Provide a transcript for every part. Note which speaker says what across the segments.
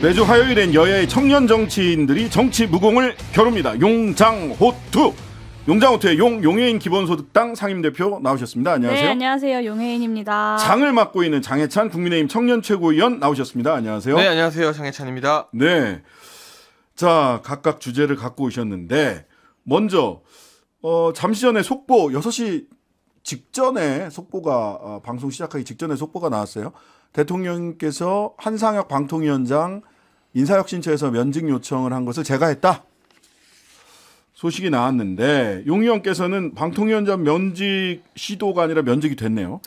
Speaker 1: 매주 화요일엔 여야의 청년 정치인들이 정치 무공을 겨룹니다. 용장호투. 용장호투의 용해인 기본소득당 상임대표 나오셨습니다. 안녕하세요.
Speaker 2: 네, 안녕하세요. 용해인입니다.
Speaker 1: 장을 맡고 있는 장해찬 국민의힘 청년 최고위원 나오셨습니다. 안녕하세요.
Speaker 3: 네, 안녕하세요. 장해찬입니다.
Speaker 1: 네. 자, 각각 주제를 갖고 오셨는데 먼저 잠시 전에 속보 6시 직전에 속보가 방송 시작하기 직전에 속보가 나왔어요. 대통령께서 한상혁 방통위원장 인사혁신처에서 면직 요청을 한 것을 제가 했다. 소식이 나왔는데 용 의원께서는 방통위원장 면직 시도가 아니라 면직이 됐네요.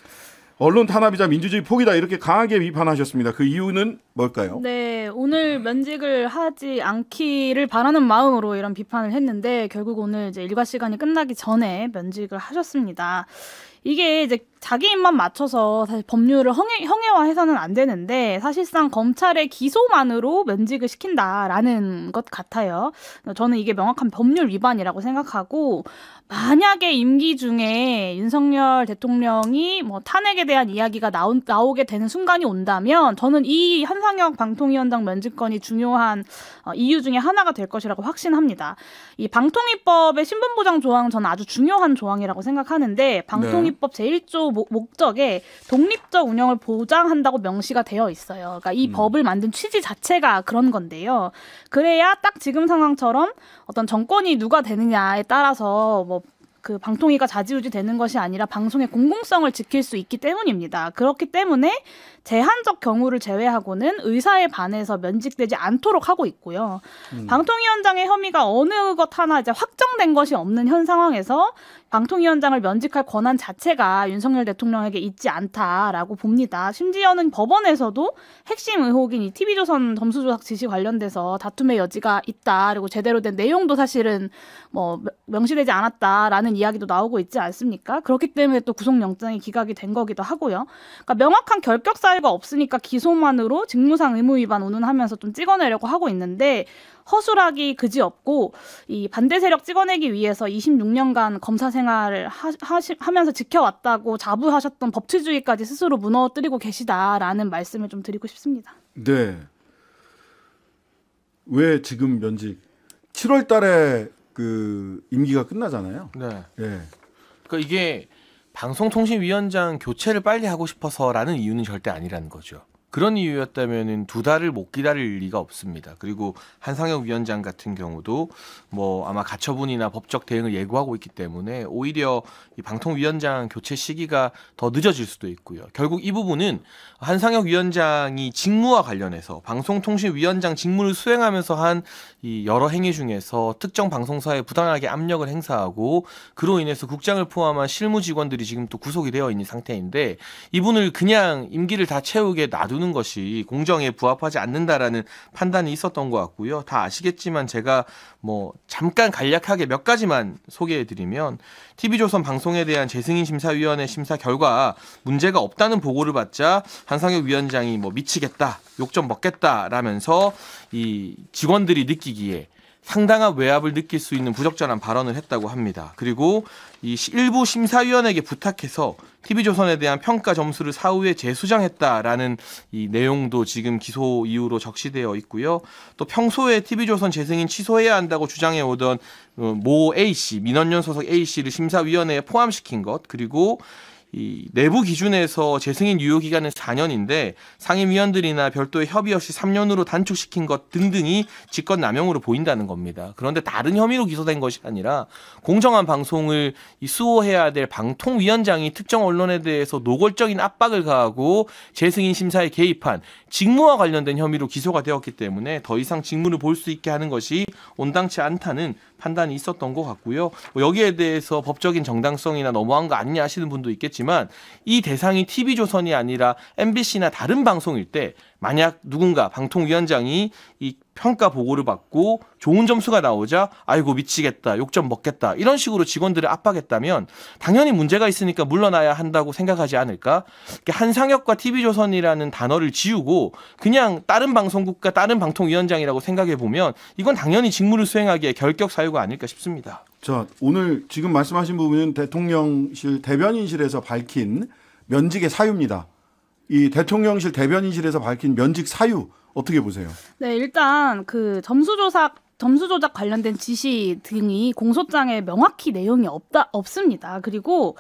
Speaker 1: 언론 탄압이자 민주주의 포기다 이렇게 강하게 비판하셨습니다. 그 이유는 뭘까요?
Speaker 2: 네, 오늘 면직을 하지 않기를 바라는 마음으로 이런 비판을 했는데 결국 오늘 이제 일과 시간이 끝나기 전에 면직을 하셨습니다. 이게 이제 자기 입만 맞춰서 사실 법률을 형해화해서는 안 되는데 사실상 검찰의 기소만으로 면직을 시킨다라는 것 같아요. 저는 이게 명확한 법률 위반이라고 생각하고 만약에 임기 중에 윤석열 대통령이 뭐 탄핵에 대한 이야기가 나오게 되는 순간이 온다면 저는 이 한상혁 방통위원장 면직건이 중요한 이유 중에 하나가 될 것이라고 확신합니다. 이 방통위법의 신분보장 조항 저는 아주 중요한 조항이라고 생각하는데 방통위법 제1조 목적에 독립적 운영을 보장한다고 명시가 되어 있어요. 그러니까 이 법을 만든 취지 자체가 그런 건데요. 그래야 딱 지금 상황처럼 어떤 정권이 누가 되느냐에 따라서 뭐 그 방통위가 좌지우지 되는 것이 아니라 방송의 공공성을 지킬 수 있기 때문입니다. 그렇기 때문에 제한적 경우를 제외하고는 의사에 반해서 면직되지 않도록 하고 있고요. 방통위원장의 혐의가 어느 것 하나 이제 확정된 것이 없는 현 상황에서 방통위원장을 면직할 권한 자체가 윤석열 대통령에게 있지 않다라고 봅니다. 심지어는 법원에서도 핵심 의혹인 이 TV조선 점수조작 지시 관련돼서 다툼의 여지가 있다. 그리고 제대로 된 내용도 사실은 뭐 명시되지 않았다라는 이야기도 나오고 있지 않습니까? 그렇기 때문에 또 구속영장이 기각이 된 거기도 하고요. 그러니까 명확한 결격 사유가 없으니까 기소만으로 직무상 의무 위반 운운하면서 좀 찍어내려고 하고 있는데 허술하기 그지없고 이 반대 세력 찍어내기 위해서 26년간 검사 생활을 하면서 지켜왔다고 자부하셨던 법치주의까지 스스로 무너뜨리고 계시다라는 말씀을 좀 드리고 싶습니다.
Speaker 1: 네. 왜 지금 면직? 7월 달에 그 임기가 끝나잖아요.
Speaker 3: 네.
Speaker 1: 예.
Speaker 3: 그러니까 이게 방송통신위원장 교체를 빨리 하고 싶어서라는 이유는 절대 아니라는 거죠. 그런 이유였다면은 2달을 못 기다릴 리가 없습니다. 그리고 한상혁 위원장 같은 경우도 뭐 아마 가처분이나 법적 대응을 예고하고 있기 때문에 오히려 이 방통위원장 교체 시기가 더 늦어질 수도 있고요. 결국 이 부분은 한상혁 위원장이 직무와 관련해서 방송통신위원장 직무를 수행하면서 한 이 여러 행위 중에서 특정 방송사에 부당하게 압력을 행사하고 그로 인해서 국장을 포함한 실무 직원들이 지금 또 구속이 되어 있는 상태인데 이분을 그냥 임기를 다 채우게 놔두는 것이 공정에 부합하지 않는다라는 판단이 있었던 것 같고요. 다 아시겠지만 제가 뭐 잠깐 간략하게 몇 가지만 소개해드리면 TV조선 방송에 대한 재승인 심사위원회 심사 결과 문제가 없다는 보고를 받자 한상혁 위원장이 뭐 미치겠다, 욕 좀 먹겠다라면서 이 직원들이 느끼기에 상당한 외압을 느낄 수 있는 부적절한 발언을 했다고 합니다. 그리고 이 일부 심사위원에게 부탁해서 TV조선에 대한 평가 점수를 사후에 재수정했다라는 이 내용도 지금 기소 이유로 적시되어 있고요. 또 평소에 TV조선 재승인 취소해야 한다고 주장해오던 모 A씨, 민원연 소속 A씨를 심사위원회에 포함시킨 것, 그리고 이 내부 기준에서 재승인 유효 기간은 4년인데 상임위원들이나 별도의 협의 없이 3년으로 단축시킨 것 등등이 직권남용으로 보인다는 겁니다. 그런데 다른 혐의로 기소된 것이 아니라 공정한 방송을 수호해야 될 방통위원장이 특정 언론에 대해서 노골적인 압박을 가하고 재승인 심사에 개입한 직무와 관련된 혐의로 기소가 되었기 때문에 더 이상 직무를 볼 수 있게 하는 것이 온당치 않다는 판단이 있었던 것 같고요. 여기에 대해서 법적인 정당성이나 너무한 거 아니냐 하시는 분도 있겠지만 이 대상이 TV조선이 아니라 MBC나 다른 방송일 때 만약 누군가 방통위원장이 이 평가 보고를 받고 좋은 점수가 나오자 아이고 미치겠다, 욕 좀 먹겠다 이런 식으로 직원들을 압박했다면 당연히 문제가 있으니까 물러나야 한다고 생각하지 않을까? 한상혁과 TV조선이라는 단어를 지우고 그냥 다른 방송국과 다른 방통위원장이라고 생각해 보면 이건 당연히 직무를 수행하기에 결격 사유가 아닐까 싶습니다.
Speaker 1: 자, 오늘 지금 말씀하신 부분은 대통령실 대변인실에서 밝힌 면직의 사유입니다. 이 대통령실 대변인실에서 밝힌 면직 사유 어떻게 보세요?
Speaker 2: 네, 일단 그 점수 조작 관련된 지시 등이 공소장에 명확히 내용이 없습니다. 그리고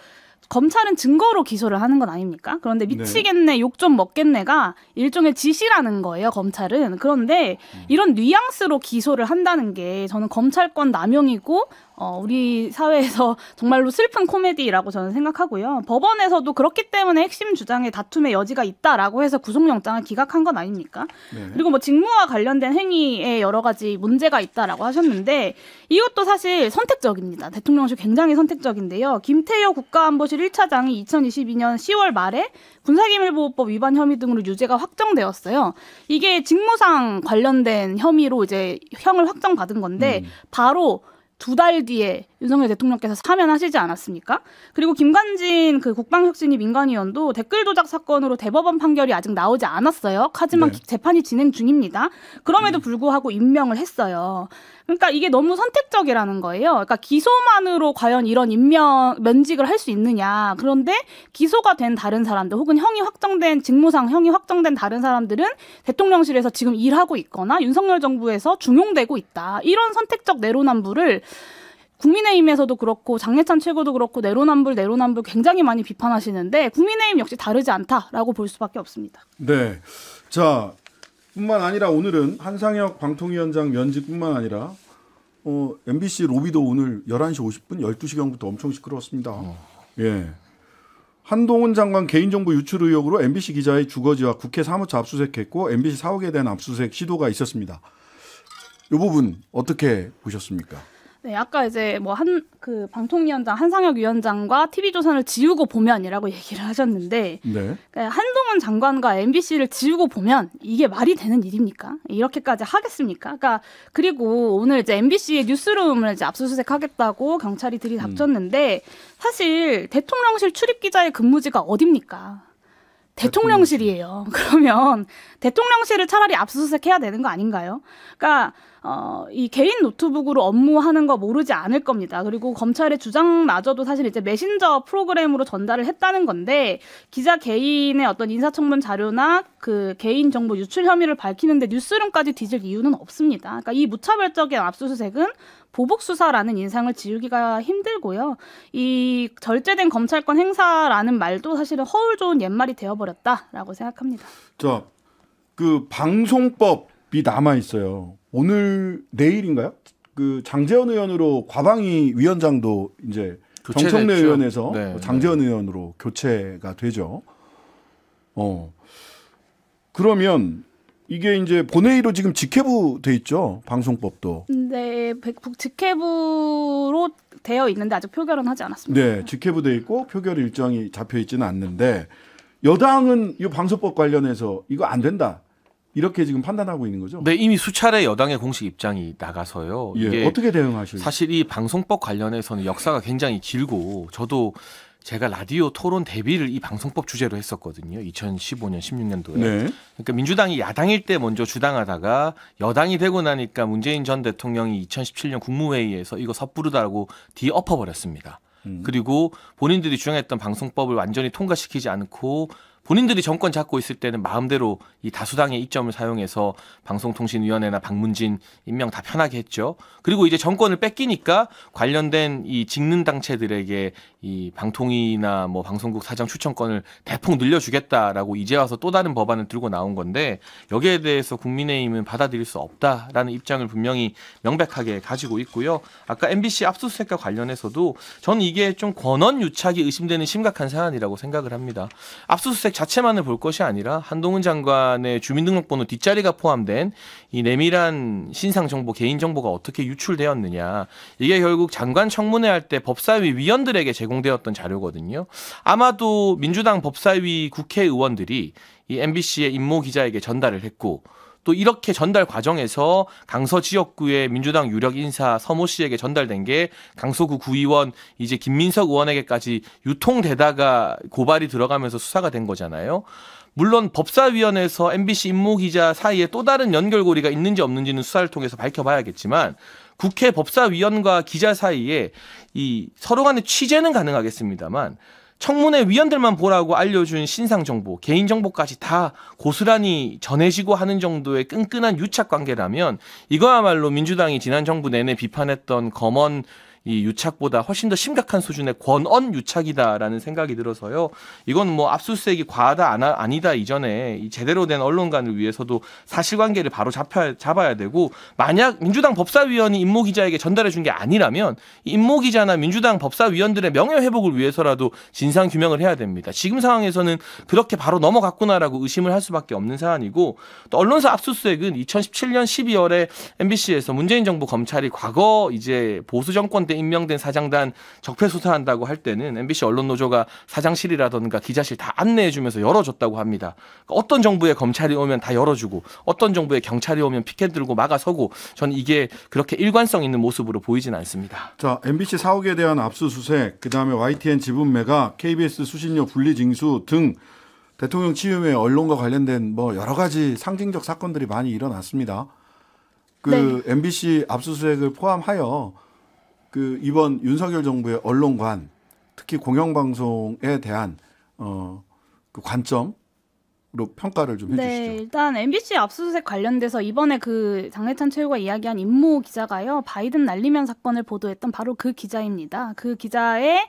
Speaker 2: 검찰은 증거로 기소를 하는 건 아닙니까? 그런데 미치겠네, 욕 좀 먹겠네가 일종의 지시라는 거예요, 검찰은. 그런데 이런 뉘앙스로 기소를 한다는 게 저는 검찰권 남용이고 우리 사회에서 정말로 슬픈 코미디라고 저는 생각하고요. 법원에서도 그렇기 때문에 핵심 주장에 다툼의 여지가 있다라고 해서 구속영장을 기각한 건 아닙니까?
Speaker 1: 네.
Speaker 2: 그리고 뭐 직무와 관련된 행위에 여러 가지 문제가 있다라고 하셨는데 이것도 사실 선택적입니다. 대통령실 굉장히 선택적인데요. 김태효 국가안보실 1차장이 2022년 10월 말에 군사기밀보호법 위반 혐의 등으로 유죄가 확정되었어요. 이게 직무상 관련된 혐의로 이제 형을 확정받은 건데 바로 2달 뒤에 윤석열 대통령께서 사면하시지 않았습니까? 그리고 김관진 그 국방혁신위 민간위원도 댓글 조작 사건으로 대법원 판결이 아직 나오지 않았어요. 하지만
Speaker 1: 네.
Speaker 2: 재판이 진행 중입니다. 그럼에도 불구하고 임명을 했어요. 그러니까 이게 너무 선택적이라는 거예요. 그러니까 기소만으로 과연 이런 면직을 할 수 있느냐. 그런데 기소가 된 다른 사람들 혹은 직무상 형이 확정된 다른 사람들은 대통령실에서 지금 일하고 있거나 윤석열 정부에서 중용되고 있다. 이런 선택적 내로남불을 국민의힘에서도 그렇고 장례찬 최고도 그렇고 내로남불 굉장히 많이 비판하시는데 국민의힘 역시 다르지 않다라고 볼 수밖에 없습니다.
Speaker 1: 네. 자, 뿐만 아니라 오늘은 한상혁 방통위원장 면직뿐만 아니라 MBC 로비도 오늘 11시 50분 12시경부터 엄청 시끄러웠습니다. 예. 한동훈 장관 개인정보 유출 의혹으로 MBC 기자의 주거지와 국회 사무처 압수수색했고 MBC 사옥에 대한 압수수색 시도가 있었습니다. 이 부분 어떻게 보셨습니까?
Speaker 2: 네, 아까 이제 방통위원장 한상혁 위원장과 TV조선을 지우고 보면이라고 얘기를 하셨는데,
Speaker 1: 네.
Speaker 2: 그러니까 한동훈 장관과 MBC를 지우고 보면 이게 말이 되는 일입니까? 이렇게까지 하겠습니까? 그러니까 그리고 오늘 이제 MBC의 뉴스룸을 이제 압수수색하겠다고 경찰이 들이닥쳤는데 사실 대통령실 출입 기자의 근무지가 어딥니까? 대통령실이에요. 그러면 대통령실을 차라리 압수수색해야 되는 거 아닌가요? 그러니까 이 개인 노트북으로 업무하는 거 모르지 않을 겁니다. 그리고 검찰의 주장마저도 사실 이제 메신저 프로그램으로 전달을 했다는 건데 기자 개인의 어떤 인사청문 자료나 그 개인 정보 유출 혐의를 밝히는데 뉴스룸까지 뒤질 이유는 없습니다. 그러니까 이 무차별적인 압수수색은 보복 수사라는 인상을 지우기가 힘들고요. 이 절제된 검찰권 행사라는 말도 사실은 허울 좋은 옛말이 되어버렸다라고 생각합니다.
Speaker 1: 자, 그 방송법이 남아 있어요. 오늘 내일인가요? 그 장제원 의원으로 과방위 위원장도 이제 정청래 의원에서
Speaker 3: 네,
Speaker 1: 장제원 의원으로 교체가 되죠. 그러면 이게 이제 본회의로 지금 직회부 돼 있죠. 방송법도.
Speaker 2: 네, 직회부로 되어 있는데 아직 표결은 하지 않았습니다.
Speaker 1: 네, 직회부 돼 있고 표결 일정이 잡혀 있지는 않는데 여당은 이 방송법 관련해서 이거 안 된다. 이렇게 지금 판단하고 있는 거죠?
Speaker 3: 네, 이미 수차례 여당의 공식 입장이 나가서요.
Speaker 1: 예,
Speaker 3: 이게
Speaker 1: 어떻게 대응하실지.
Speaker 3: 사실 이 방송법 관련해서는 역사가 굉장히 길고 저도 제가 라디오 토론 데뷔를 이 방송법 주제로 했었거든요. 2015년, 16년도에.
Speaker 1: 네.
Speaker 3: 그러니까 민주당이 야당일 때 먼저 주당하다가 여당이 되고 나니까 문재인 전 대통령이 2017년 국무회의에서 이거 섣부르다고 뒤엎어버렸습니다. 그리고 본인들이 주장했던 방송법을 완전히 통과시키지 않고 본인들이 정권 잡고 있을 때는 마음대로 이 다수당의 이점을 사용해서 방송통신위원회나 박문진 임명 다 편하게 했죠. 그리고 이제 정권을 뺏기니까 관련된 이 직능 당체들에게 이 방통위나 뭐 방송국 사장 추천권을 대폭 늘려주겠다라고 이제 와서 또 다른 법안을 들고 나온 건데 여기에 대해서 국민의힘은 받아들일 수 없다라는 입장을 분명히 명백하게 가지고 있고요. 아까 MBC 압수수색과 관련해서도 저는 이게 좀 권한 유착이 의심되는 심각한 사안이라고 생각을 합니다. 압수수색 자체만을 볼 것이 아니라 한동훈 장관의 주민등록번호 뒷자리가 포함된 이 내밀한 신상정보, 개인정보가 어떻게 유출되었느냐. 이게 결국 장관 청문회 할 때 법사위 위원들에게 제공되었던 자료거든요. 아마도 민주당 법사위 국회의원들이 이 MBC의 임모 기자에게 전달을 했고 또 이렇게 전달 과정에서 강서 지역구의 민주당 유력 인사 서모 씨에게 전달된 게 강서구 구의원 이제 김민석 의원에게까지 유통되다가 고발이 들어가면서 수사가 된 거잖아요. 물론 법사위원회에서 MBC 임모 기자 사이에 또 다른 연결고리가 있는지 없는지는 수사를 통해서 밝혀봐야겠지만 국회 법사위원과 기자 사이에 이 서로 간의 취재는 가능하겠습니다만 청문회 위원들만 보라고 알려준 신상정보, 개인정보까지 다 고스란히 전해지고 하는 정도의 끈끈한 유착관계라면 이거야말로 민주당이 지난 정부 내내 비판했던 검언 이 유착보다 훨씬 더 심각한 수준의 권언 유착이다라는 생각이 들어서요. 이건 뭐 압수수색이 과하다 아니다 이전에 이 제대로 된 언론관을 위해서도 사실관계를 바로 잡아야 되고, 만약 민주당 법사위원이 임모 기자에게 전달해 준 게 아니라면 이 임모 기자나 민주당 법사위원들의 명예회복을 위해서라도 진상규명을 해야 됩니다. 지금 상황에서는 그렇게 바로 넘어갔구나라고 의심을 할 수밖에 없는 사안이고, 또 언론사 압수수색은 2017년 12월에 MBC에서 문재인 정부 검찰이 과거 이제 보수 정권 때 임명된 사장단 적폐 수사한다고 할 때는 MBC 언론노조가 사장실이라든가 기자실 다 안내해주면서 열어줬다고 합니다. 그러니까 어떤 정부의 검찰이 오면 다 열어주고 어떤 정부의 경찰이 오면 피켓 들고 막아서고, 저는 이게 그렇게 일관성 있는 모습으로 보이진 않습니다.
Speaker 1: 자, MBC 사옥에 대한 압수수색, 그다음에 YTN 지분 매각, KBS 수신료 분리 징수 등 대통령 취임에 언론과 관련된 뭐 여러 가지 상징적 사건들이 많이 일어났습니다. 그
Speaker 2: 네.
Speaker 1: MBC 압수수색을 포함하여 그 이번 윤석열 정부의 언론관, 특히 공영방송에 대한 그 관점으로 평가를 좀 해주시죠.
Speaker 2: 네, 일단 MBC 압수수색 관련돼서 이번에 그 장례찬 최고가 이야기한 임모 기자가요, 바이든 날리면 사건을 보도했던 바로 그 기자입니다. 그 기자의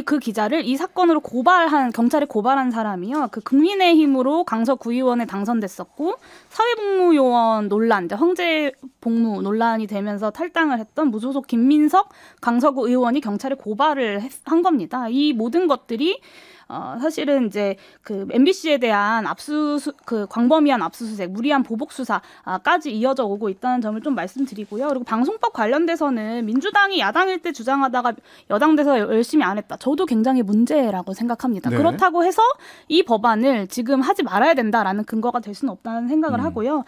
Speaker 2: 그 기자를 이 사건으로 경찰에 고발한 사람이요, 그 국민의힘으로 강서 구의원에 당선됐었고 사회복무요원 논란, 이제 황제 복무 논란이 되면서 탈당을 했던 무소속 김민석 강서구 의원이 경찰에 고발을 한 겁니다. 이 모든 것들이 사실은 이제 그 MBC에 대한 그 광범위한 압수수색, 무리한 보복 수사까지 이어져 오고 있다는 점을 좀 말씀드리고요. 그리고 방송법 관련돼서는 민주당이 야당일 때 주장하다가 여당 돼서 열심히 안 했다. 저도 굉장히 문제라고 생각합니다.
Speaker 1: 네.
Speaker 2: 그렇다고 해서 이 법안을 지금 하지 말아야 된다라는 근거가 될 수는 없다는 생각을 하고요.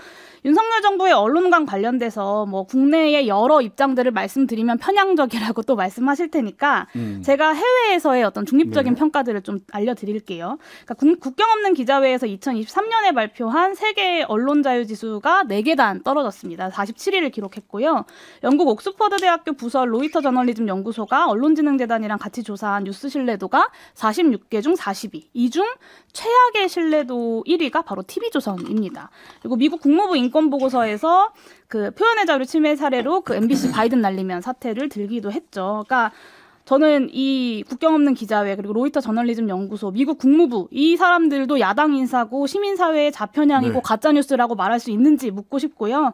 Speaker 2: 윤석열 정부의 언론관 관련돼서 뭐 국내의 여러 입장들을 말씀드리면 편향적이라고 또 말씀하실 테니까 제가 해외에서의 어떤 중립적인
Speaker 1: 네.
Speaker 2: 평가들을 좀 알려드릴게요. 그러니까 국경 없는 기자회에서 2023년에 발표한 세계 언론 자유 지수가 4계단 떨어졌습니다. 47위를 기록했고요. 영국 옥스퍼드 대학교 부설 로이터 저널리즘 연구소가 언론진흥재단이랑 같이 조사한 뉴스 신뢰도가 46개 중 40위. 이 중 최악의 신뢰도 1위가 바로 TV조선입니다. 그리고 미국 국무부 인권보고서에서 그 표현의 자유 침해 사례로 그 MBC 바이든 날리면 사태를 들기도 했죠. 그러니까 저는 이 국경 없는 기자회, 그리고 로이터 저널리즘 연구소, 미국 국무부, 이 사람들도 야당 인사고 시민사회의 자편향이고
Speaker 1: 네.
Speaker 2: 가짜뉴스라고 말할 수 있는지 묻고 싶고요.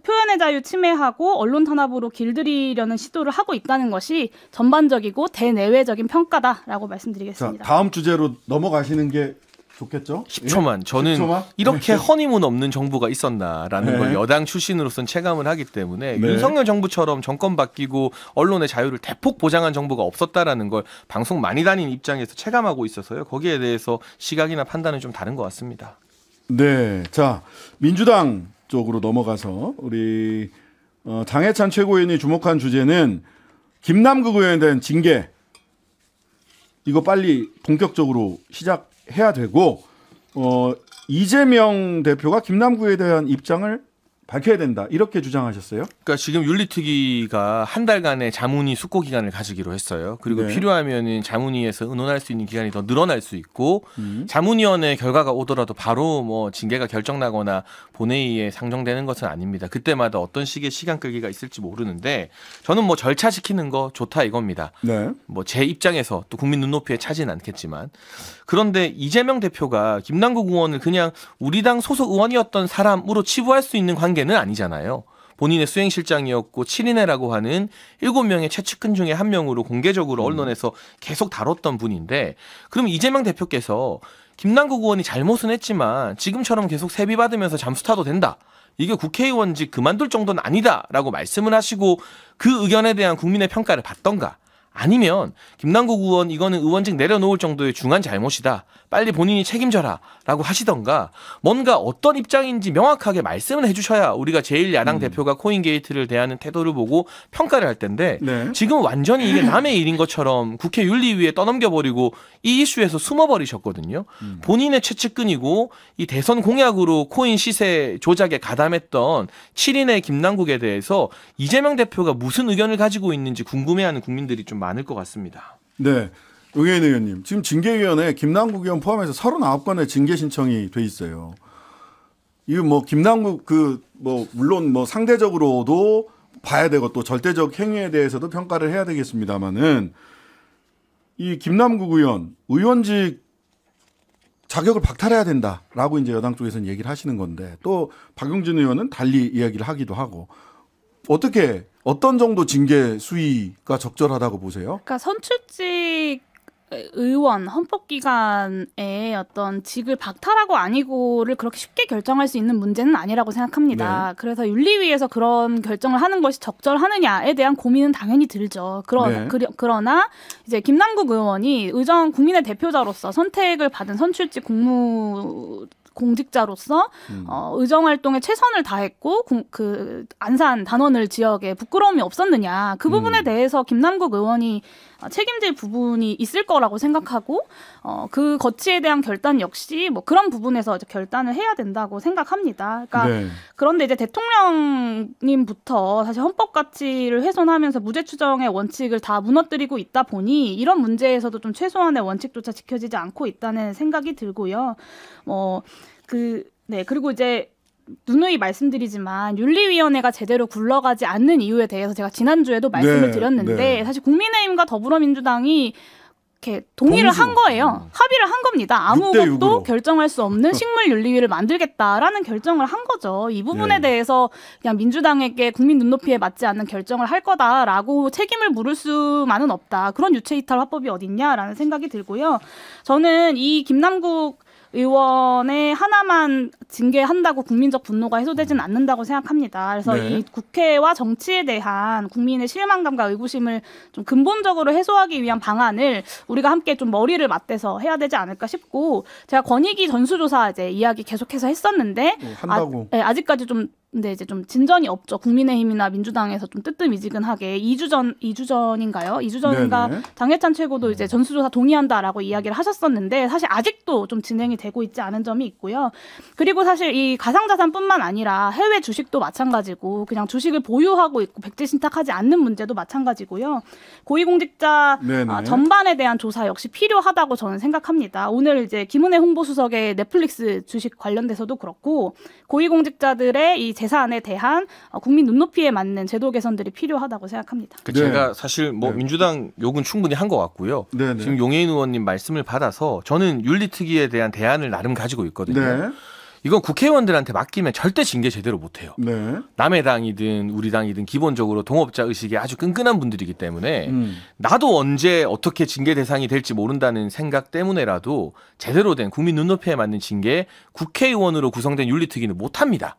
Speaker 2: 표현의 자유 침해하고 언론 탄압으로 길들이려는 시도를 하고 있다는 것이 전반적이고 대내외적인 평가다라고 말씀드리겠습니다.
Speaker 1: 자, 다음 주제로 넘어가시는 게 좋겠죠?
Speaker 3: 10초만. 저는
Speaker 1: 10초만?
Speaker 3: 이렇게 허니문 없는 정부가 있었나라는
Speaker 1: 네.
Speaker 3: 걸 여당 출신으로서는 체감을 하기 때문에
Speaker 1: 네.
Speaker 3: 윤석열 정부처럼 정권 바뀌고 언론의 자유를 대폭 보장한 정부가 없었다라는 걸 방송 많이 다닌 입장에서 체감하고 있어서요. 거기에 대해서 시각이나 판단은 좀 다른 것 같습니다.
Speaker 1: 네, 자, 민주당 쪽으로 넘어가서 우리 장해찬 최고위원이 주목한 주제는 김남국 의원에 대한 징계, 이거 빨리 본격적으로 시작해야 되고, 이재명 대표가 김남국에 대한 입장을 밝혀야 된다, 이렇게 주장하셨어요.
Speaker 3: 그러니까 지금 윤리특위가 한 달간의 자문위 숙고 기간을 가지기로 했어요. 그리고
Speaker 1: 네.
Speaker 3: 필요하면은 자문위에서 의논할 수 있는 기간이 더 늘어날 수 있고, 자문위원회 결과가 오더라도 바로 뭐 징계가 결정나거나 본회의에 상정되는 것은 아닙니다. 그때마다 어떤 식의 시간 끌기가 있을지 모르는데, 저는 뭐 절차 지키는 거 좋다 이겁니다.
Speaker 1: 네.
Speaker 3: 뭐 제 입장에서 또 국민 눈높이에 차지는 않겠지만, 그런데 이재명 대표가 김남국 의원을 그냥 우리 당 소속 의원이었던 사람으로 치부할 수 있는 관계는 아니잖아요. 본인의 수행실장이었고 7인회라고 하는 7명의 최측근 중에 한 명으로 공개적으로 언론에서 계속 다뤘던 분인데, 그럼 이재명 대표께서 김남국 의원이 잘못은 했지만 지금처럼 계속 세비 받으면서 잠수 타도 된다, 이게 국회의원직 그만둘 정도는 아니다라고 말씀을 하시고 그 의견에 대한 국민의 평가를 받던가, 아니면 김남국 의원 이거는 의원직 내려놓을 정도의 중한 잘못이다, 빨리 본인이 책임져라 라고 하시던가, 뭔가 어떤 입장인지 명확하게 말씀을 해주셔야 우리가 제1야당 대표가 코인 게이트를 대하는 태도를 보고 평가를 할 텐데,
Speaker 1: 네.
Speaker 3: 지금 완전히 이게 남의 일인 것처럼 국회 윤리위에 떠넘겨버리고 이 이슈에서 숨어버리셨거든요. 본인의 최측근이고 이 대선 공약으로 코인 시세 조작에 가담했던 7인의 김남국에 대해서 이재명 대표가 무슨 의견을 가지고 있는지 궁금해하는 국민들이 좀 많을 것 같습니다.
Speaker 1: 네. 용해인 의원님, 지금 징계위원회 김남국 의원 포함해서 39건의 징계 신청이 돼 있어요. 이거 뭐 김남국 물론 뭐 상대적으로도 봐야 되고 또 절대적 행위에 대해서도 평가를 해야 되겠습니다만은 이 김남국 의원직 자격을 박탈해야 된다라고 이제 여당 쪽에서는 얘기를 하시는 건데 또 박용진 의원은 달리 이야기를 하기도 하고 어떤 정도 징계 수위가 적절하다고 보세요?
Speaker 2: 그러니까 선출직 의원 헌법기관의 어떤 직을 박탈하고 아니고를 그렇게 쉽게 결정할 수 있는 문제는 아니라고 생각합니다.
Speaker 1: 네.
Speaker 2: 그래서 윤리위에서 그런 결정을 하는 것이 적절하느냐에 대한 고민은 당연히 들죠. 그러나 이제 김남국 의원이 국민의 대표자로서 선택을 받은 선출직 공직자로서 의정 활동에 최선을 다했고 안산 단원을 지역에 부끄러움이 없었느냐 그 부분에 대해서 김남국 의원이 책임질 부분이 있을 거라고 생각하고 그 거치에 대한 결단 역시 뭐 그런 부분에서 이제 결단을 해야 된다고 생각합니다. 그러니까
Speaker 1: 네.
Speaker 2: 그런데 이제 대통령님부터 사실 헌법 가치를 훼손하면서 무죄 추정의 원칙을 다 무너뜨리고 있다 보니 이런 문제에서도 좀 최소한의 원칙조차 지켜지지 않고 있다는 생각이 들고요. 그리고 이제 누누이 말씀드리지만 윤리위원회가 제대로 굴러가지 않는 이유에 대해서 제가 지난주에도 말씀을 드렸는데 사실 국민의힘과 더불어민주당이 이렇게 동의를 한 거예요. 합의를 한 겁니다. 아무것도 결정할 수 없는 식물윤리위를 만들겠다라는 결정을 한 거죠. 이 부분에 대해서 그냥 민주당에게 국민 눈높이에 맞지 않는 결정을 할 거다라고 책임을 물을 수만은 없다. 그런 유체이탈 화법이 어딨냐라는 생각이 들고요. 저는 이 김남국 의원의 하나만 징계한다고 국민적 분노가 해소되지는 않는다고 생각합니다. 그래서 이 국회와 정치에 대한 국민의 실망감과 의구심을 좀 근본적으로 해소하기 위한 방안을 우리가 함께 좀 머리를 맞대서 해야 되지 않을까 싶고 제가 권익위 전수조사 이제 이야기 계속해서 했었는데 아직까지 좀 근데 이제 좀 진전이 없죠. 국민의힘이나 민주당에서 좀 뜨뜻미지근하게 2주 전인가요? 2주 전인가 장해찬 최고도 이제 전수조사 동의한다라고 이야기를 하셨었는데 사실 아직도 좀 진행이 되고 있지 않은 점이 있고요. 그리고 사실 이 가상자산뿐만 아니라 해외 주식도 마찬가지고 그냥 주식을 보유하고 있고 백지 신탁하지 않는 문제도 마찬가지고요. 고위공직자 전반에 대한 조사 역시 필요하다고 저는 생각합니다. 오늘 이제 김은혜 홍보수석의 넷플릭스 주식 관련돼서도 그렇고 고위공직자들의 이 재산에 대한 국민 눈높이에 맞는 제도 개선들이 필요하다고 생각합니다.
Speaker 3: 제가 사실 뭐 민주당 욕은 충분히 한 것 같고요. 지금 용해인 의원님 말씀을 받아서 저는 윤리특위에 대한 대안을 나름 가지고 있거든요. 이건 국회의원들한테 맡기면 절대 징계 제대로 못해요. 남의 당이든 우리 당이든 기본적으로 동업자 의식이 아주 끈끈한 분들이기 때문에 나도 언제 어떻게 징계 대상이 될지 모른다는 생각 때문에라도 제대로 된 국민 눈높이에 맞는 징계 국회의원으로 구성된 윤리특위는 못합니다.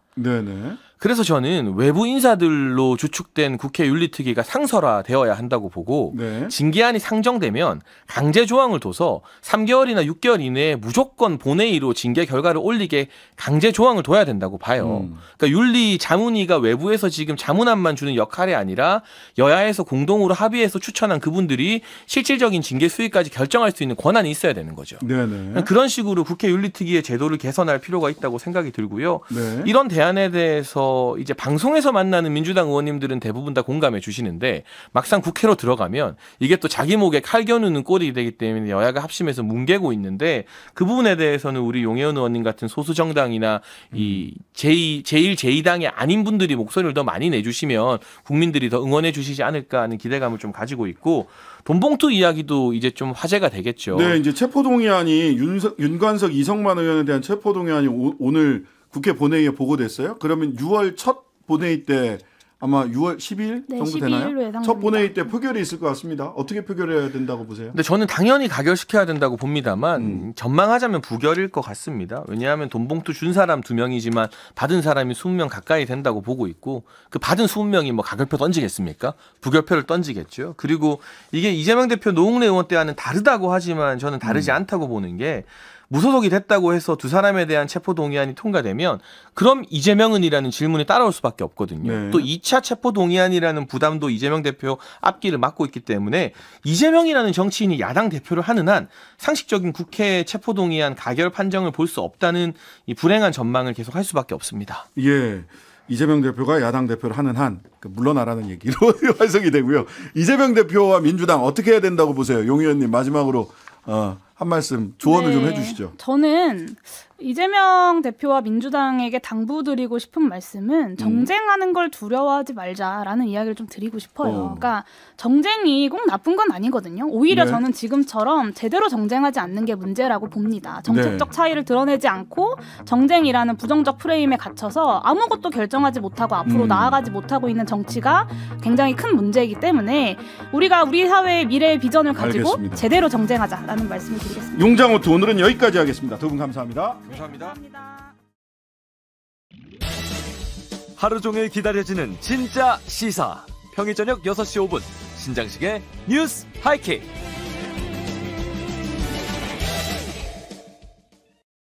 Speaker 3: 그래서 저는 외부 인사들로 주축된 국회 윤리특위가 상설화되어야 한다고 보고 징계안이 상정되면 강제 조항을 둬서 3개월이나 6개월 이내에 무조건 본회의로 징계 결과를 올리게 강제 조항을 둬야 된다고 봐요. 그러니까 윤리 자문위가 외부에서 지금 자문안만 주는 역할이 아니라 여야에서 공동으로 합의해서 추천한 그분들이 실질적인 징계 수위까지 결정할 수 있는 권한이 있어야 되는 거죠. 그런 식으로 국회 윤리특위의 제도를 개선할 필요가 있다고 생각이 들고요. 이런 대안에 대해서 이제 방송에서 만나는 민주당 의원님들은 대부분 다 공감해 주시는데 막상 국회로 들어가면 이게 또 자기 목에 칼 겨누는 꼴이 되기 때문에 여야가 합심해서 뭉개고 있는데 그 부분에 대해서는 우리 용해인 의원님 같은 소수 정당이나 이 제1, 제2당이 아닌 분들이 목소리를 더 많이 내주시면 국민들이 더 응원해 주시지 않을까 하는 기대감을 좀 가지고 있고 돈봉투 이야기도 이제 좀 화제가 되겠죠.
Speaker 1: 이제 체포동의안이 윤관석 이성만 의원에 대한 체포동의안이 오늘 국회 본회의에 보고됐어요. 그러면 6월 첫 본회의 때 아마 6월 12일 정도 되나요? 첫 본회의 때 표결이 있을 것 같습니다. 어떻게 표결해야 된다고 보세요?
Speaker 3: 근데 저는 당연히 가결시켜야 된다고 봅니다만 전망하자면 부결일 것 같습니다. 왜냐하면 돈봉투 준 사람 2명이지만 받은 사람이 20명 가까이 된다고 보고 있고 그 받은 20명이 뭐 가결표 던지겠습니까? 부결표를 던지겠죠. 그리고 이게 이재명 대표 노웅래 의원 때와는 다르다고 하지만 저는 다르지 않다고 보는 게 무소속이 됐다고 해서 두 사람에 대한 체포동의안이 통과되면 그럼 이재명은이라는 질문이 따라올 수밖에 없거든요. 또 2차 체포동의안이라는 부담도 이재명 대표 앞길을 막고 있기 때문에 이재명이라는 정치인이 야당 대표를 하는 한 상식적인 국회 체포동의안 가결 판정을 볼 수 없다는 이 불행한 전망을 계속할 수밖에 없습니다.
Speaker 1: 이재명 대표가 야당 대표를 하는 한 물러나라는 얘기로 완성이 되고요. 이재명 대표와 민주당 어떻게 해야 된다고 보세요? 용 의원님 마지막으로 한 말씀 조언을 좀 해주시죠.
Speaker 2: 저는 이재명 대표와 민주당에게 당부드리고 싶은 말씀은 정쟁하는 걸 두려워하지 말자라는 이야기를 좀 드리고 싶어요. 그러니까 정쟁이 꼭 나쁜 건 아니거든요. 오히려
Speaker 1: 네.
Speaker 2: 저는 지금처럼 제대로 정쟁하지 않는 게 문제라고 봅니다. 정책적
Speaker 1: 네.
Speaker 2: 차이를 드러내지 않고 정쟁이라는 부정적 프레임에 갇혀서 아무것도 결정하지 못하고 앞으로 나아가지 못하고 있는 정치가 굉장히 큰 문제이기 때문에 우리가 우리 사회의 미래의 비전을 가지고
Speaker 1: 알겠습니다.
Speaker 2: 제대로 정쟁하자라는 말씀을 드리겠습니다.
Speaker 1: 용장호투 오늘은 여기까지 하겠습니다. 두 분 감사합니다.
Speaker 3: 감사합니다.
Speaker 4: 하루 종일 기다려지는 진짜 시사. 평일 저녁 6시 5분 신장식의 뉴스 하이킥.